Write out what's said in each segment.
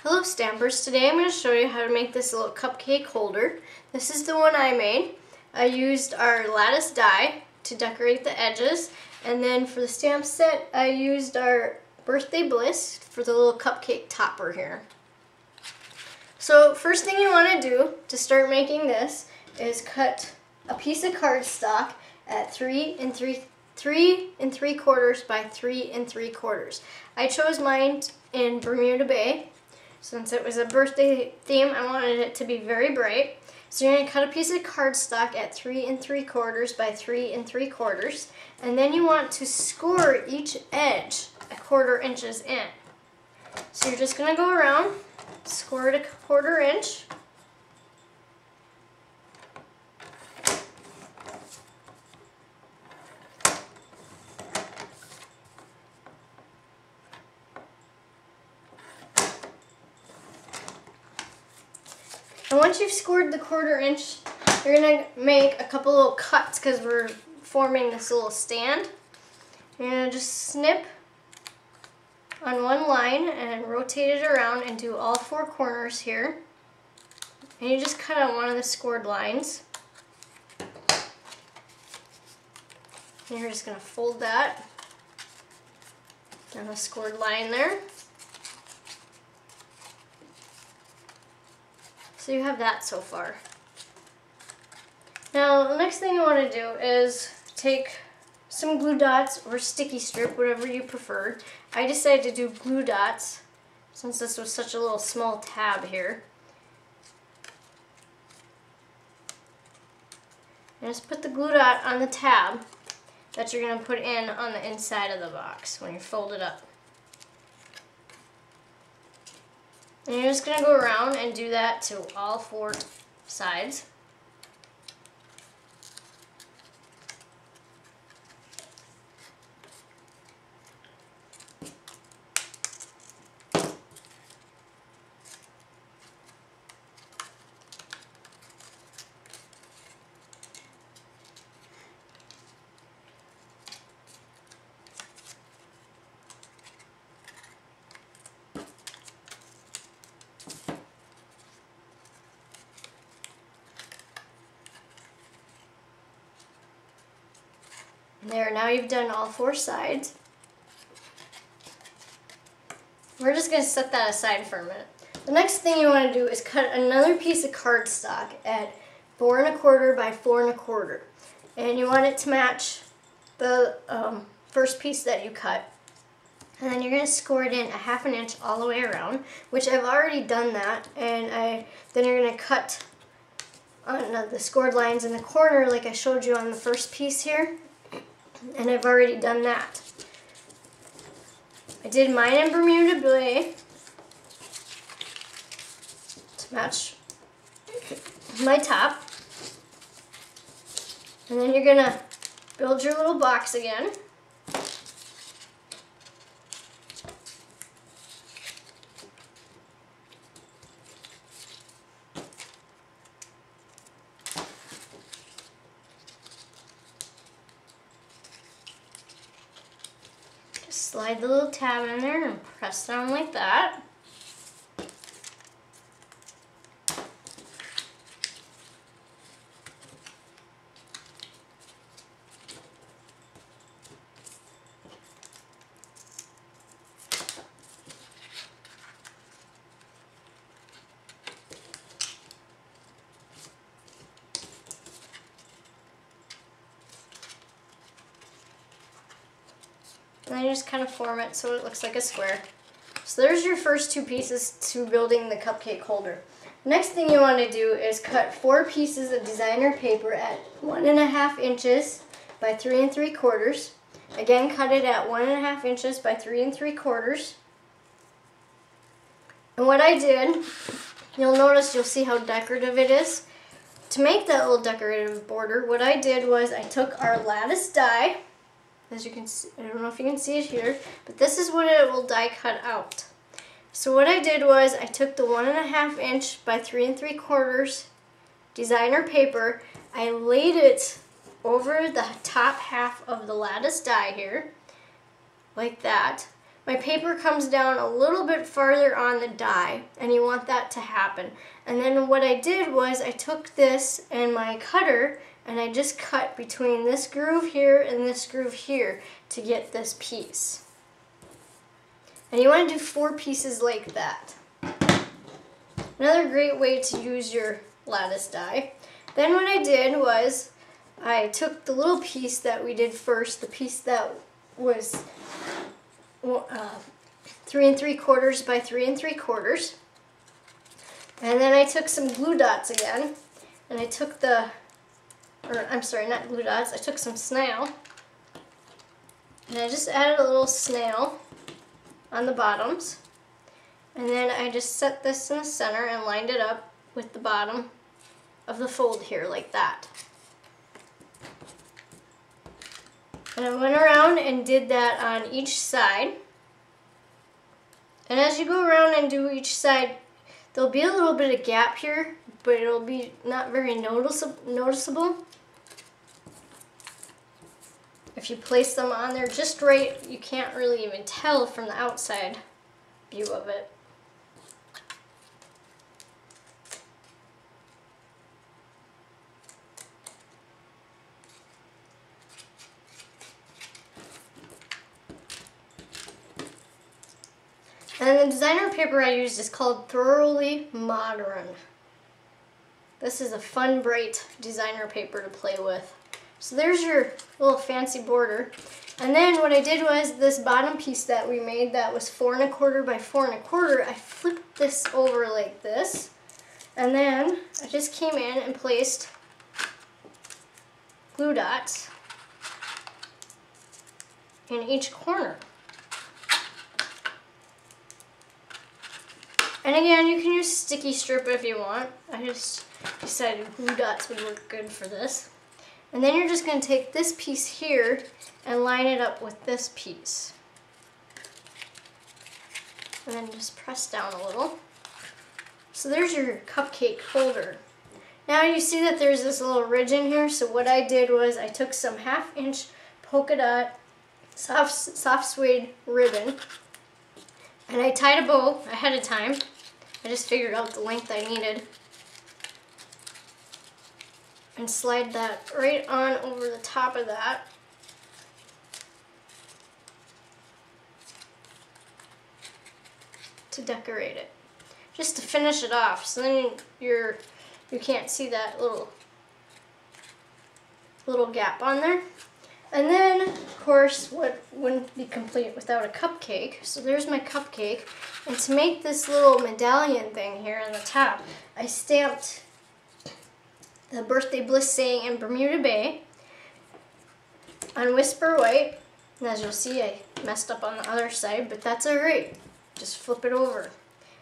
Hello Stampers, today I'm going to show you how to make this little cupcake holder. This is the one I made. I used our lattice die to decorate the edges, and then for the stamp set I used our birthday bliss for the little cupcake topper here. So first thing you want to do to start making this is cut a piece of cardstock at 3 3/4 by 3 3/4. I chose mine in Bermuda Bay. Since it was a birthday theme, I wanted it to be very bright. So you're going to cut a piece of cardstock at 3 3/4 by 3 3/4, and then you want to score each edge 1/4 inches in. So you're just going to go around, score it 1/4 inch. And once you've scored the 1/4 inch, you're going to make a couple little cuts because we're forming this little stand. You're going to just snip on one line and rotate it around and do all 4 corners here. And you just cut on one of the scored lines. And you're just going to fold that on the scored line there. So you have that so far. Now the next thing you want to do is take some glue dots or sticky strip, whatever you prefer. I decided to do glue dots since this was such a little small tab here. And just put the glue dot on the tab that you're going to put in on the inside of the box when you fold it up. And you're just going to go around and do that to all 4 sides. There, now you've done all 4 sides. We're just going to set that aside for a minute. The next thing you want to do is cut another piece of cardstock at 4 1/4 by 4 1/4. And you want it to match the first piece that you cut. And then you're going to score it in 1/2 inch all the way around, which I've already done that. And then you're going to cut on the scored lines in the corner like I showed you on the first piece here. And I've already done that. I did mine in Bermuda Bay to match my top. And then you're going to build your little box again. Slide the little tab in there and press down like that. And then you just kind of form it so it looks like a square. So there's your first 2 pieces to building the cupcake holder. Next thing you want to do is cut 4 pieces of designer paper at 1 1/2 inches by 3 3/4. Again, cut it at 1 1/2 inches by 3 3/4. And what I did, you'll see how decorative it is. To make that little decorative border, what I did was I took our lattice die. As you can see, I don't know if you can see it here, but this is what it will die cut out. So what I did was I took the 1 1/2 inch by 3 3/4 designer paper. I laid it over the top half of the lattice die here, like that. my paper comes down a little bit farther on the die, and you want that to happen. And then what I did was I took this and my cutter and I just cut between this groove here and this groove here to get this piece. And you want to do 4 pieces like that. Another great way to use your lattice die. Then what I did was I took the little piece that we did first, the piece that was 3 3/4 by 3 3/4, and then I took some glue dots again, and I took I'm sorry, not glue dots, I took some snail, and I just added a little snail on the bottoms, and then I just set this in the center and lined it up with the bottom of the fold here like that. And I went around and did that on each side. And as you go around and do each side, there'll be a little bit of gap here, but it'll be not very noticeable. If you place them on there just right, you can't really even tell from the outside view of it. And the designer paper I used is called Thoroughly Modern. This is a fun, bright designer paper to play with. So there's your little fancy border. And then what I did was this bottom piece that we made that was 4 1/4 by 4 1/4, I flipped this over like this. And then I just came in and placed glue dots in each corner. And again, you can use sticky strip if you want. I just decided glue dots would work good for this. And then you're just going to take this piece here and line it up with this piece. And then just press down a little. So there's your cupcake holder. Now you see that there's this little ridge in here, so what I did was I took some 1/2 inch polka dot soft suede ribbon, and I tied a bow ahead of time. I just figured out the length I needed. And slide that right on over the top of that. To decorate it. Just to finish it off, so then you can't see that little gap on there. And then, of course, what wouldn't be complete without a cupcake? So there's my cupcake. And to make this little medallion thing here on the top, I stamped the Birthday Bliss saying in Bermuda Bay on Whisper White. And as you'll see, I messed up on the other side, but that's all right. Just flip it over.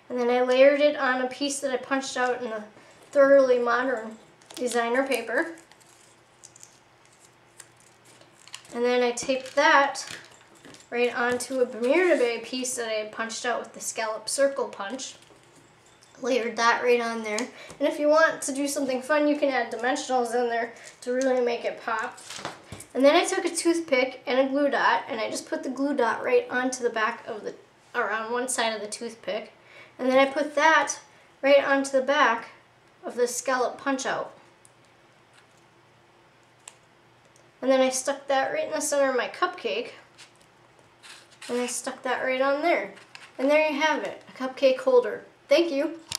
And then I layered it on a piece that I punched out in the Thoroughly Modern designer paper. And then I taped that right onto a Bermuda Bay piece that I punched out with the scallop circle punch. Layered that right on there. And if you want to do something fun, you can add dimensionals in there to really make it pop. And then I took a toothpick and a glue dot, and I just put the glue dot right onto the back of the, around one side of the toothpick. And then I put that right onto the back of the scallop punch out. And then I stuck that right in the center of my cupcake. And I stuck that right on there. And there you have it, a cupcake holder. Thank you.